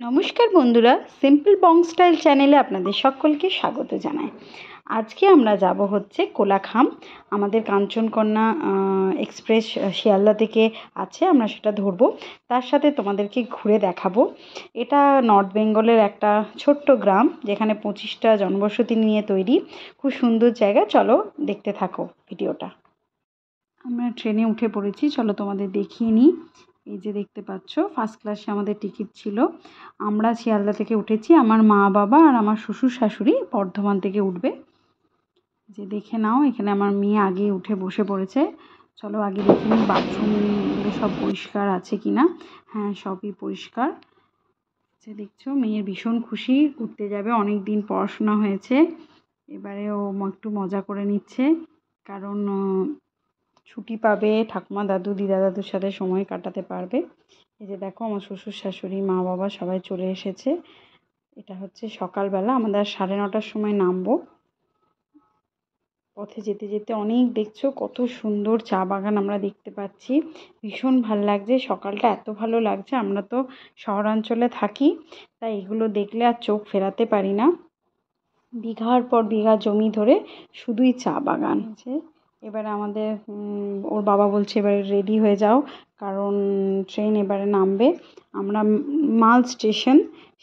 নমস্কার বন্ধুরা, সিম্পল বং স্টাইল চ্যানেলে আপনাদের সকলকে স্বাগত জানাই। আজকে আমরা যাব হচ্ছে কোলাখাম। আমাদের কাঞ্চনকন্যা এক্সপ্রেস শিয়ালদা থেকে আছে, আমরা সেটা ধরবো। তার সাথে তোমাদেরকে ঘুরে দেখাবো। এটা নর্থ বেঙ্গলের একটা ছোট্ট গ্রাম, যেখানে 25টা জনবসতি নিয়ে তৈরি। খুব সুন্দর জায়গা, চলো দেখতে থাকো ভিডিওটা। আমরা ট্রেনে উঠে পড়েছি, চলো তোমাদের দেখিয়ে নিই। এই যে দেখতে পাচ্ছ, ফার্স্ট ক্লাসে আমাদের টিকিট ছিল। আমরা শিয়ালদা থেকে উঠেছি, আমার মা বাবা আর আমার শ্বশুর শাশুড়ি বর্ধমান থেকে উঠবে। যে দেখে নাও, এখানে আমার মেয়ে আগে উঠে বসে পড়েছে। চলো আগে দেখে নিই বাথরুমগুলো সব পরিষ্কার আছে কিনা। হ্যাঁ, সবই পরিষ্কার। যে দেখছো, মেয়ের ভীষণ খুশি, ঘুরতে যাবে। অনেক দিন পড়াশোনা হয়েছে, এবারে ও একটু মজা করে নিচ্ছে, কারণ ছুটি পাবে, ঠাকুমা দাদু দিদা দাদুর সাথে সময় কাটাতে পারবে। এই যে দেখো, আমার শ্বশুর শাশুড়ি মা বাবা সবাই চলে এসেছে। এটা হচ্ছে সকালবেলা, আমাদের 9:30টার সময় নামবো। পথে যেতে যেতে অনেক দেখছো কত সুন্দর চা বাগান আমরা দেখতে পাচ্ছি। ভীষণ ভালো লাগছে, সকালটা এত ভালো লাগছে। আমরা তো শহরাঞ্চলে থাকি, তাই এগুলো দেখলে আর চোখ ফেরাতে পারি না। বিঘার পর বিঘা জমি ধরে শুধুই চা বাগান আছে। এবারে আমাদের ওর বাবা বলছে এবারে রেডি হয়ে যাও, কারণ ট্রেন এবারে নামবে। আমরা মাল স্টেশন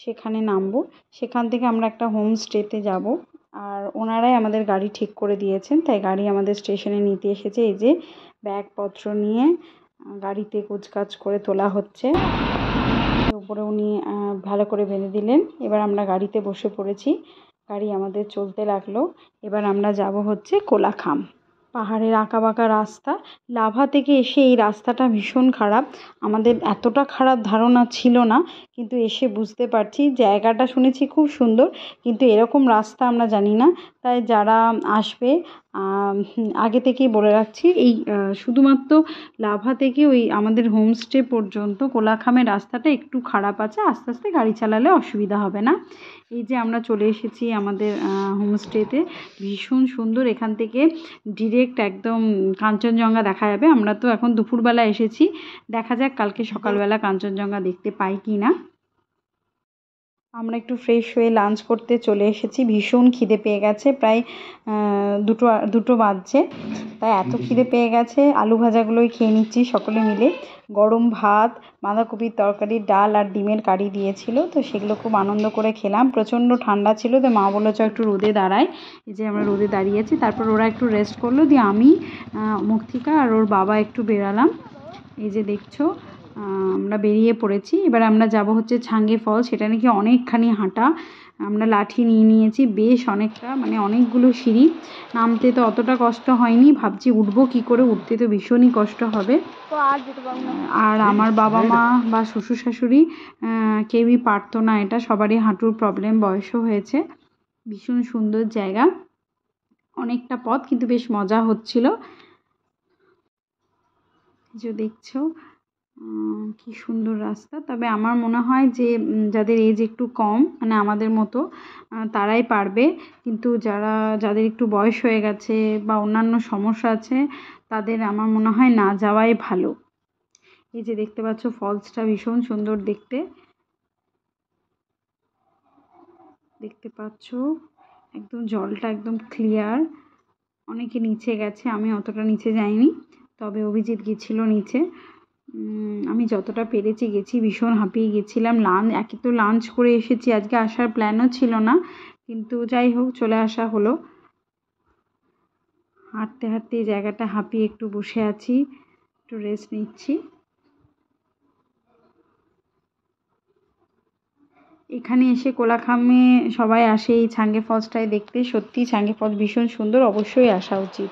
সেখানে নামবো, সেখান থেকে আমরা একটা হোমস্টেতে যাব। আর ওনারাই আমাদের গাড়ি ঠিক করে দিয়েছেন, তাই গাড়ি আমাদের স্টেশনে নিতে এসেছে। এই যে ব্যাগপত্র নিয়ে গাড়িতে কুচকাচ করে তোলা হচ্ছে। উপরে উনি ভালো করে বেঁধে দিলেন। এবার আমরা গাড়িতে বসে পড়েছি, গাড়ি আমাদের চলতে লাগলো। এবার আমরা যাব হচ্ছে কোলাখাম। পাহাড়ের আঁকাবাঁকা রাস্তা, লাভা থেকে এসে এই রাস্তাটা ভীষণ খারাপ। আমাদের এতটা খারাপ ধারণা ছিল না, কিন্তু এসে বুঝতে পারছি। জায়গাটা শুনেছি খুব সুন্দর, কিন্তু এরকম রাস্তা আমরা জানি না। তাই যারা আসবে, আগে থেকেই বলে রাখছি, এই শুধুমাত্র লাভা থেকে ওই আমাদের হোমস্টে পর্যন্ত কোলাখামের রাস্তাটা একটু খারাপ আছে। আস্তে আস্তে গাড়ি চালালে অসুবিধা হবে না। এই যে আমরা চলে এসেছি আমাদের হোমস্টেতে, ভীষণ সুন্দর। এখান থেকে ডিরেক্ট একদম কাঞ্চনজঙ্ঘা দেখা যাবে। আমরা তো এখন দুপুরবেলা এসেছি, দেখা যাক কালকে সকালবেলা কাঞ্চনজঙ্ঘা দেখতে পাই কি না। আমরা একটু ফ্রেশ হয়ে লাঞ্চ করতে চলে এসেছি। ভীষণ খিদে পেয়ে গেছে, প্রায় দুটো বাজছে, তাই এত খিদে পেয়ে গেছে। আলু ভাজাগুলোই খেয়ে নিচ্ছি সকলে মিলে। গরম ভাত, বাঁধাকপির তরকারি, ডাল আর ডিমের কারি দিয়েছিল, তো সেগুলো খুব আনন্দ করে খেলাম। প্রচণ্ড ঠান্ডা ছিল, তো মা বললো চ একটু রোদে দাঁড়াই। এই যে আমরা রোদে দাঁড়িয়েছি। তারপর ওরা একটু রেস্ট করলো, দিয়ে আমি, মুক্তিকা আর ওর বাবা একটু বেরালাম। এই যে দেখছো, আমরা বেরিয়ে পড়েছি। এবার আমরা যাব হচ্ছে ছাঙ্গে ফল, সেটা নাকি অনেকখানি হাঁটা। আমরা লাঠি নিয়ে নিয়েছি, বেশ অনেকটা, মানে অনেকগুলো সিঁড়ি। নামতে তো অতটা কষ্ট হয়নি, ভাবছি উঠবো কি করে, উঠতে তো ভীষণই কষ্ট হবে। আর আমার বাবা মা বা শ্বশুর শাশুড়ি কেউই পারতো না এটা, সবারই হাঁটুর প্রবলেম, বয়সও হয়েছে। ভীষণ সুন্দর জায়গা, অনেকটা পথ, কিন্তু বেশ মজা হচ্ছিল। যে দেখছো কি সুন্দর রাস্তা। তবে আমার মনে হয় যে যাদের এজ একটু কম, মানে আমাদের মতো, তারাই পারবে। কিন্তু যাদের একটু বয়স হয়ে গেছে বা অন্যান্য সমস্যা আছে, তাদের আমার মনে হয় না যাওয়াই ভালো। এই যে দেখতে পাচ্ছ, ফলসটা ভীষণ সুন্দর দেখতে। দেখতে পাচ্ছ একদম জলটা একদম ক্লিয়ার। অনেকে নিচে গেছে, আমি অতটা নিচে যাইনি, তবে অভিজিৎ গেছিল নিচে। আমি যতটা পেরেছি গেছি, ভীষণ হাঁপিয়ে গেছিলাম। একে তো লাঞ্চ করে এসেছি, আজকে আসার প্ল্যানও ছিল না, কিন্তু যাই হোক চলে আসা হলো। হাঁটতে হাঁটতে এই জায়গাটা হাঁপিয়ে একটু বসে আছি, একটু রেস্ট নিচ্ছি। এখানে এসে কোলাখামে সবাই আসে এই ছাঙ্গে ফলসটায় দেখতে। সত্যি ছাঙ্গে ফলস ভীষণ সুন্দর, অবশ্যই আসা উচিত।